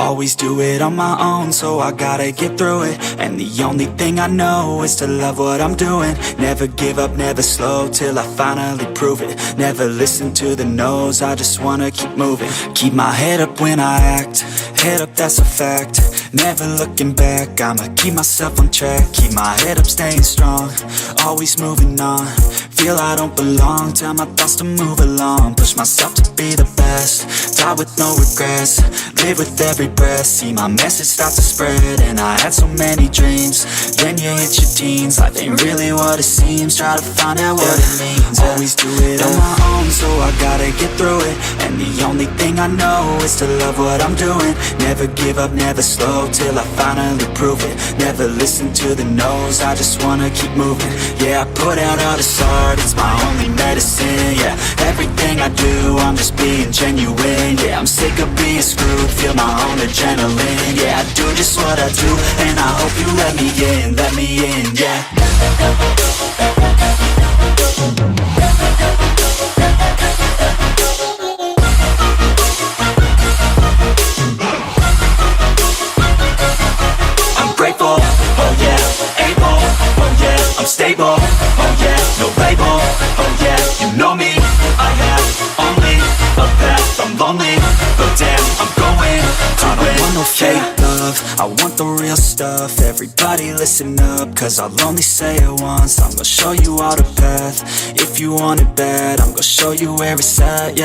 Always do it on my own, so I gotta get through it. And the only thing I know is to love what I'm doing. Never give up, never slow, till I finally prove it. Never listen to the no's, I just wanna keep moving. Keep my head up when I act, head up, that's a fact. Never looking back, I'ma keep myself on track. Keep my head up, staying strong, always moving on. Feel I don't belong, tell my thoughts to move along. Push myself to be the best, die with no regrets. Live with every breath, see my message start to spread. And I had so many dreams, then you hit your teens. Life ain't really what it seems, try to find out what it means. Always do it on my own, so I gotta get through it. And the only thing I know is to love what I'm doing. Never give up, never slow, till I finally prove it. Never listen to the no's, I just wanna keep moving. Yeah, I put out all this art, it's my only medicine. Yeah, everything I do, I'm just being genuine. Yeah, I'm sick of being screwed, feel my own adrenaline. Yeah, I do just what I do, and I hope you let me in, yeah. I'm grateful, oh yeah, able, oh yeah, I'm stable, oh yeah, no label, oh yeah, you know me, I have only a path, I'm lonely, but damn, I'm going to win. I don't want no fake love, I want the real stuff. Everybody listen up, cause I'll only say it once. I'm gonna show you all the path, if you want it bad, I'm gonna show you where it's at, yeah.